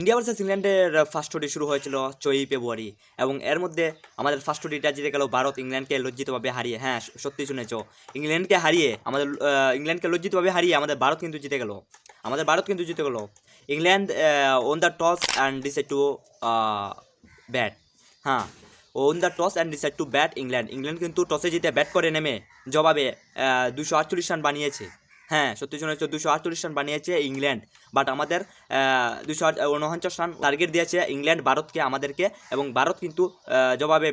India versus ইংল্যান্ডের first ওডি শুরু হয়েছিল 4ই ফেব্রুয়ারি এবং এর মধ্যে আমাদের ফার্স্ট ওডিটা জিতে গেল ভারত ইংল্যান্ডকে লজ্জিতভাবে হারিয়ে। হ্যাঁ, সত্যি শুনেছ, ইংল্যান্ডকে লজ্জিতভাবে হারিয়ে আমাদের ভারত কিন্তু জিতে গেল। England won the toss and decide to bat. হ্যাঁ, won the toss and decide to bat. England কিন্তু টসে জিতে ব্যাট করে নেমে জবাবে 248 রান বানিয়েছে। হ্যাঁ, সত্যি শুনেছ, 248 রান বানিয়েছে ইংল্যান্ড। বাট আমাদের 249 রান টার্গেট দিয়েছে ইংল্যান্ড ভারতকে, আমাদেরকে। এবং ভারত কিন্তু জবাবে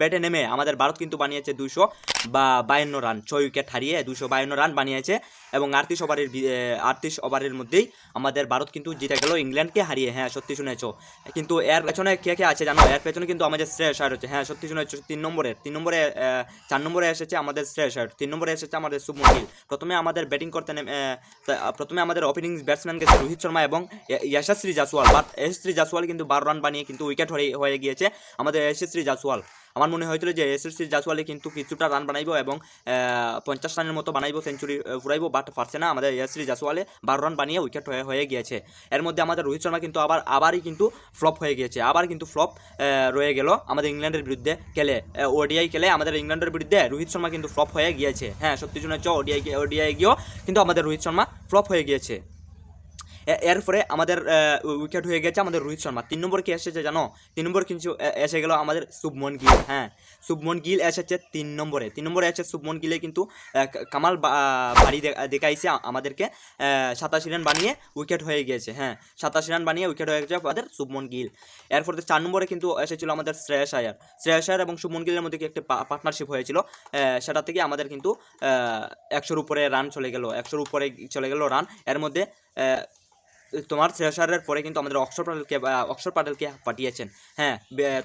ব্যাটে নেমে আমাদের ভারত কিন্তু বানিয়েছে 252 রান। 6 উইকেট হারিয়ে 252 রান বানিয়েছে এবং 38 ওভারের মধ্যেই আমাদের ভারত কিন্তু জিতে গেল ইংল্যান্ডকে হারিয়ে। হ্যাঁ, সত্যি শুনেছ। কিন্তু এর পেছনে কে আছে জানো? এর পেছনে কিন্তু আমাদের শ্রেয়স আয়ার হচ্ছে। হ্যাঁ, সত্যি শুনেছ। 4 নম্বরে এসেছে আমাদের শ্রেয়স আয়ার, 3 নম্বরে এসেছে আমাদের শুভমন গিল। প্রথমে আমাদের ওপেনিং ব্যাটসম্যান গেছে রোহিত শর্মা এবং যশস্বী জাসওয়াল। বাট যশস্বী জাসওয়াল কিন্তু 12 রান বানিয়ে কিন্তু উইকেট হয়ে গিয়েছে আমাদের যশস্বী জাসওয়াল। আমার মনে হয়েছিল যে যশস্বী জাসওয়ালে কিন্তু কিছুটা রান বানাইব এবং 50 রানের মতো বানাইব, সেঞ্চুরি ফুরাইব, বাট পারছে না। আমাদের যশস্বী জাসওয়ালে 12 রান বানিয়ে উইকেট হয়ে গিয়েছে। এর মধ্যে আমাদের রোহিত শর্মা কিন্তু আবারই কিন্তু ফ্লপ হয়ে গিয়েছে। রয়ে গেল আমাদের ইংল্যান্ডের বিরুদ্ধে ওডিআই খেলে আমাদের ইংল্যান্ডের বিরুদ্ধে রোহিত শর্মা কিন্তু ফ্লপ হয়ে গিয়েছে। হ্যাঁ, সত্যি শুনেছ, ওডিআই গিয়েও কিন্তু আমাদের রোহিত শর্মা ফ্লপ হয়ে গিয়েছে। এরপরে আমাদের উইকেট হয়ে গেছে আমাদের রোহিত শর্মা। 3 নম্বর কে এসেছে জানো? 3 নম্বর কিন্তু এসে গেল আমাদের শুভমন গিল। হ্যাঁ, শুভমন গিল এসেছে 3 নম্বরে এসে শুভমন গিলে কিন্তু কামাল বাড়ি দেখাইছে আমাদেরকে। 87 রান বানিয়ে উইকেট হয়ে গিয়েছে। হ্যাঁ, 87 রান বানিয়ে উইকেট হয়ে গেছে আমাদের শুভমন গিল। এরপরে 4 নম্বরে কিন্তু এসেছিল আমাদের শ্রেয়স আয়ার এবং শুভমন গিলের মধ্যে একটা পার্টনারশিপ হয়েছিল। সেটা থেকে আমাদের কিন্তু 100-র উপরে রান চলে গেল রান। এর মধ্যে তোমার শ্রেয়স আয়ারের পরে কিন্তু আমাদের অক্ষর পাটেলকে পাঠিয়েছেন। হ্যাঁ,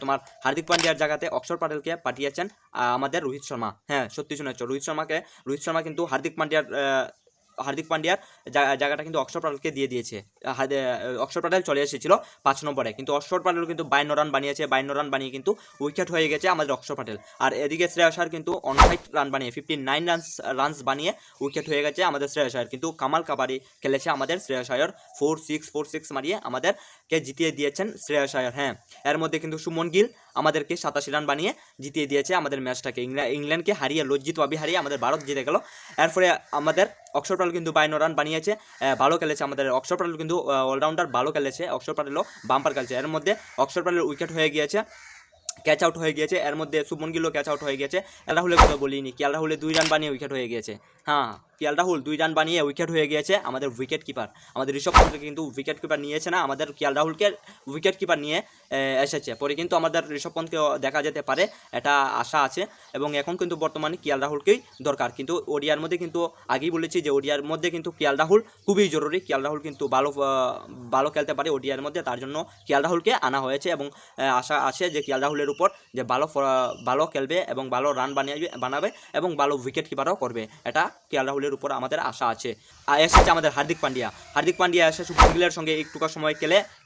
তোমার হার্দিক পান্ডিয়ার জায়গাতে অক্ষর পাটেলকে পাঠিয়েছেন আমাদের রোহিত শর্মা। হ্যাঁ, সত্যি শুনেছ, রোহিত শর্মা কিন্তু হার্দিক পান্ডিয়ার জায়গাটা কিন্তু অক্ষর পাটেলকে দিয়ে দিয়েছে। অক্ষর পাটেল চলে এসেছিল 5 নম্বরে, কিন্তু অক্ষর পাটেল কিন্তু 52 রান বানিয়েছে। 52 রান বানিয়ে কিন্তু উইকেট হয়ে গেছে আমাদের অক্ষর পাটেল। আর এদিকে শ্রেয়স আয়ার কিন্তু 59 রান বানিয়ে 59 রানস বানিয়ে উইকেট হয়ে গেছে আমাদের শ্রেয়স আয়ার। কিন্তু কামাল কাবাডি খেলেছে আমাদের শ্রেয়স আয়ার, 4-6 মারিয়ে আমাদেরকে জিতিয়ে দিয়েছেন শ্রেয়স আয়ার। হ্যাঁ, এর মধ্যে কিন্তু শুভমন গিল আমাদেরকে 87 রান বানিয়ে জিতিয়ে দিয়েছে আমাদের ম্যাচটাকে। ইংল্যান্ডকে হারিয়ে লজ্জিতভাবে হারিয়ে আমাদের ভারত জিতে গেল। এরপরে আমাদের অক্ষর পাটেল কিন্তু 52 রান বানিয়েছে, ভালো খেলেছে আমাদের অক্ষর পাটেল কিন্তু অলরাউন্ডার ভালো খেলেছে। অক্ষর পাটেলও বাম্পার খেলেছে। এর মধ্যে অক্ষর পাটেল উইকেট হয়ে গিয়েছে, ক্যাচ আউট হয়ে গিয়েছে। এর মধ্যে শুভমন গিলও ক্যাচ আউট হয়ে গেছে। রাহুলের কথা বলিনি, রাহুলে 2 রান বানিয়ে উইকেট হয়ে গিয়েছে। হ্যাঁ, রাহুল 2 রান বানিয়ে উইকেট হয়ে গিয়েছে। আমাদের উইকেট কিপার, আমাদের ঋষভ পন্থকে কিন্তু উইকেট কিপার নিয়েছে না, আমাদের রাহুলকে উইকেট কিপার নিয়ে এসেছে। পরে কিন্তু আমাদের ঋষভ পন্থকেও দেখা যেতে পারে, এটা আশা আছে। এবং এখন কিন্তু বর্তমানে রাহুলকেই দরকার। কিন্তু ওডিআর মধ্যে কিন্তু আগেই বলেছি যে ওডিআর মধ্যে কিন্তু রাহুল খুবই জরুরি। রাহুল কিন্তু ভালো খেলতে পারে ওডিআর মধ্যে, তার জন্য রাহুলকে আনা হয়েছে। এবং আশা আছে যে রাহুলের উপর যে ভালো খেলবে এবং ভালো রান বানাবে এবং ভালো উইকেট কিপারও করবে, এটা রাহুলের উপর আমাদের আশা আছে। আর এসেছে আমাদের হার্দিক পান্ডিয়া এসে শুভমন গিলের সঙ্গে একটুকার সময়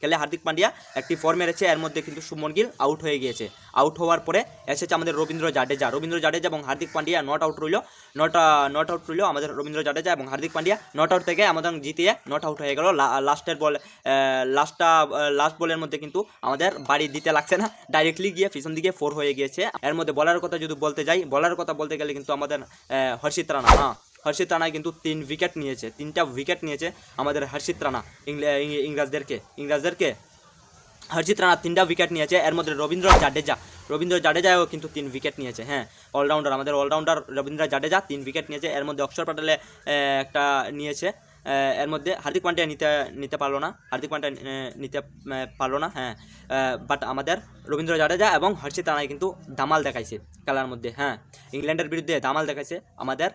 খেলে হার্দিক পান্ডিয়া একটি ফর মেরেছে। এর মধ্যে কিন্তু শুভমন গিল আউট হয়ে গিয়েছে। আউট হওয়ার পরে এসেছে আমাদের রবীন্দ্র জাডেজা এবং হার্দিক পান্ডিয়া নট আউট রইল আমাদের রবীন্দ্র জাডেজা এবং হার্দিক পান্ডিয়া নট আউট থেকে আমাদের জিতিয়ে নট আউট হয়ে গেল। লাস্ট বলের মধ্যে কিন্তু আমাদের বাড়ি দিতে লাগছে না, ডাইরেক্টলি গিয়ে পিছন দিকে 4 হয়ে গিয়েছে। এর মধ্যে বলার কথা যদি বলতে গেলে কিন্তু আমাদের হর্ষিত রানা কিন্তু 3টা উইকেট নিয়েছে আমাদের হর্ষিত রানা। ইংরেজদেরকে হর্ষিত রানা 3টা উইকেট নিয়েছে। এর মধ্যে রবীন্দ্র জাডেজাও কিন্তু 3 উইকেট নিয়েছে। হ্যাঁ, আমাদের অলরাউন্ডার রবীন্দ্র জাডেজা 3 উইকেট নিয়েছে। এর মধ্যে অক্ষর পাটেলে একটা নিয়েছে। এর মধ্যে হার্দিক পান্ডিয়া নিতে পারলো না। হ্যাঁ, বাট আমাদের রবীন্দ্র জাডেজা এবং হর্ষিত রানায় কিন্তু দামাল দেখাইছে খেলার মধ্যে। হ্যাঁ, ইংল্যান্ডের বিরুদ্ধে দামাল দেখাইছে আমাদের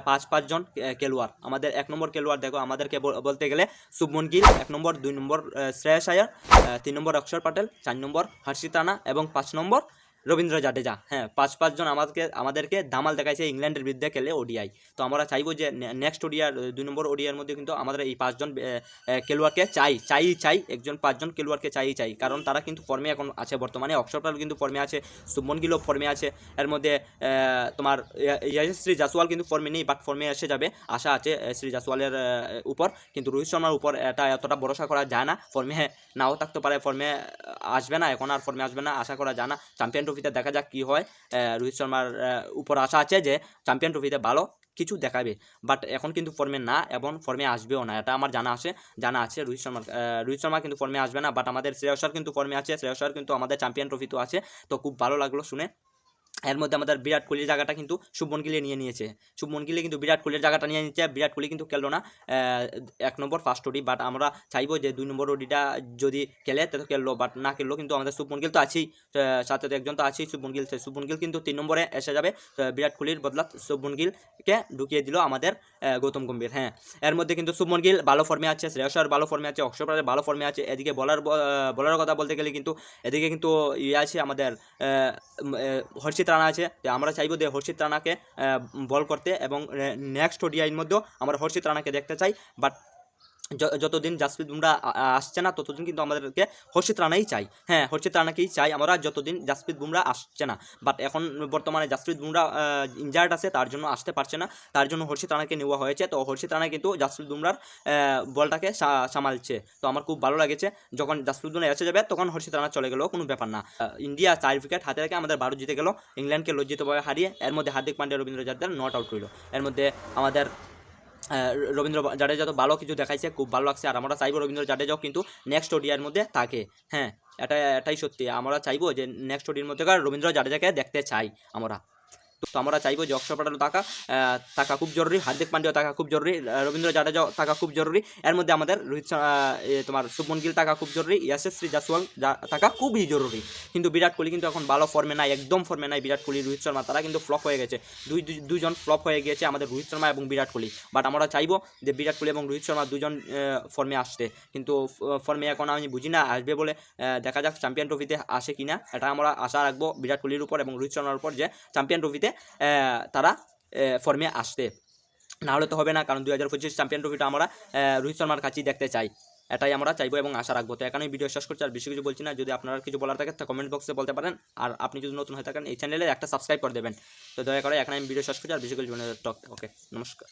5 জন খেলোয়াড়। আমাদের 1 নম্বর খেলোয়াড় দেখো, আমাদেরকে বলতে গেলে শুভমন গিল 1 নম্বর, 2 নম্বর শ্রেয়স আয়ার, 3 নম্বর অক্ষর পাটেল, 4 নম্বর হর্ষিত রানা এবং 5 নম্বর রবীন্দ্র জাডেজা, হ্যাঁ 5 জন আমাদেরকে দামাল দেখাইছে ইংল্যান্ডের বিরুদ্ধে খেলে ওডিআই। তো আমরা চাইবো যে নেক্সট ওডিআর 2 নম্বর ওডিআর মধ্যে কিন্তু আমাদের এই 5 জন খেলোয়াড়কে চাই একজন 5 জন খেলোয়াড়কে চাই, কারণ তারা কিন্তু ফর্মে এখন আছে বর্তমানে। অক্ষর পটেল কিন্তু ফর্মে আছে, শুভমন গিলও ফর্মে আছে, এর মধ্যে তোমার যশস্বী জাসওয়াল কিন্তু ফর্মে নেই, বাট ফর্মে এসে যাবে, আশা আছে শ্রী জাসওয়ালের উপর। কিন্তু রোহিত শর্মার উপর এটা এতটা ভরসা করা যায় না, ফর্মে নাও থাকতে পারে, ফর্মে আসবে না, এখন আর ফর্মে আসবে না, আশা করা যায় না। চ্যাম্পিয়ন ট্রফিতে দেখা যাক কী হয়। রোহিত শর্মার উপর আশা আছে যে চ্যাম্পিয়ন ট্রফিতে ভালো কিছু দেখাবে, বাট এখন কিন্তু ফর্মে না এবং ফর্মে আসবেও না, এটা আমার জানা আছে। রোহিত শর্মা কিন্তু ফর্মে আসবে না, বাট আমাদের শ্রেয়স আয়ার কিন্তু ফর্মে আছে, শ্রেয়স আয়ার কিন্তু আমাদের চ্যাম্পিয়ন ট্রফিতেও আছে। তো খুব ভালো লাগলো শুনে। এর মধ্যে আমাদের বিরাট কোহলির জায়গাটা কিন্তু শুভমন গিলে নিয়েছে। শুভমন গিলে কিন্তু বিরাট কোহলির জায়গাটা নিয়ে নিচ্ছে। বিরাট কোহলি কিন্তু খেললো না 1 নম্বর ফার্স্ট ওডি, বাট আমরা চাইবো যে 2 নম্বর ওডিটা যদি খেলে তো খেললো, বাট না খেললো কিন্তু আমাদের শুভমন গিল তো আছেই, সাথে একজন তো আছেই শুভমন গিল কিন্তু 3 নম্বরে এসে যাবে। বিরাট কোহলির বদলা শুভমন গিলকে ঢুকিয়ে দিল আমাদের গৌতম গম্ভীর। হ্যাঁ, এর মধ্যে কিন্তু শুভমন গিল ভালো ফর্মে আছে, শ্রেয়স আয়ার ভালো ফর্মে আছে, অক্ষর পটেল ভালো ফর্মে আছে। এদিকে বলার কথা বলতে গেলে কিন্তু এদিকে কিন্তু আছে আমাদের হর্ষিত রানা আছে। আমরা চাইবো যে হর্ষিত রানাকে বল করতে, এবং নেক্সট ওডিআইয়ের মধ্যেও আমরা হর্ষিত রানাকে দেখতে চাই। বাট যতদিন জাসপ্রীত বুমরা আসছে না ততদিন কিন্তু আমাদেরকে হর্ষিত রানাই চাই। হ্যাঁ, হর্ষিত রানাকেই চাই আমরা যতদিন জাসপ্রীত বুমরা আসছে না। বাট এখন বর্তমানে জাসপ্রীত বুমরা ইনজার্ড আছে, তার জন্য আসতে পারছে না, তার জন্য হর্ষিত রানাকে নেওয়া হয়েছে। তো হর্ষিত রানা কিন্তু জাসপ্রীত বুমরার বলটাকে সামালছে। তো আমার খুব ভালো লেগেছে, যখন জাসপ্রীত বুমরা এসে যাবে তখন হর্ষিত রানা চলে গেলেও কোনো ব্যাপার না। ইন্ডিয়া 4 উইকেট হাতে রেখে আমাদের 12 জিতে গেল, ইংল্যান্ডকে লজ্জিতভাবে হারিয়ে। এর মধ্যে হার্দিক পান্ডিয়া, রবীন্দ্র জাদেজা নট আউট হইল। এর মধ্যে আমাদের রবীন্দ্র জাডেজা তো ভালো কিছু দেখাইছে, খুব ভালো লাগছে। আর আমরা চাইবো রবীন্দ্র জাডেজাও কিন্তু নেক্সট ওডিআইয়ের মধ্যে থাকে। হ্যাঁ, এটাই সত্যি, আমরা চাইবো যে নেক্সট ওডির মধ্যে রবীন্দ্র জাডেজাকে দেখতে চাই আমরা। তো আমরা চাইবো যে অক্ষর পটেল থাকা খুব জরুরি, হার্দিক পান্ডিয়া থাকা খুব জরুরি, রবীন্দ্র জাডেজাও থাকা খুব জরুরি। এর মধ্যে আমাদের তোমার শুভমন গিল থাকা খুব জরুরি, যশস্বী জাসওয়াল থাকা খুবই জরুরি। কিন্তু বিরাট কোহলি কিন্তু এখন ভালো ফর্মে নাই, একদম ফর্মে নাই বিরাট কোহলি, রোহিত শর্মা, তারা কিন্তু ফ্লপ হয়ে গেছে। দুইজন ফ্লপ হয়ে গিয়েছে আমাদের রোহিত শর্মা এবং বিরাট কোহলি। বাট আমরা চাইবো যে বিরাট কোহলি এবং রোহিত শর্মা দুজন ফর্মে আসতে, কিন্তু ফর্মে এখন আমি বুঝি না আসবে বলে। দেখা যাক চ্যাম্পিয়ন ট্রফিতে আসে কিনা, এটা আমরা আশা রাখবো বিরাট কোহলির উপর এবং রোহিত শর্মার উপর, যে চ্যাম্পিয়ন ট্রফিতে তারা ফর্মে আসতে। না হলে তো হবে না, কারণ 2025 চ্যাম্পিয়ন ট্রফিটা আমরা রোহিত শর্মার কাছেই দেখতে চাই, এটাই আমরা চাইবো এবং আশা রাখবো। তো এখানে ভিডিও শেষ করছি, আর বেশি কিছু বলছি না। যদি আপনারা কিছু বলার থাকে তা কমেন্ট বক্সে বলতে পারেন, আর আপনি যদি নতুন হয়ে থাকেন এই চ্যানেলে একটা সাবস্ক্রাইব করে দেবেন। তো দয়া করে এখানে আমি ভিডিও শেষ করছি, আর বেশি কিছু ওকে, নমস্কার।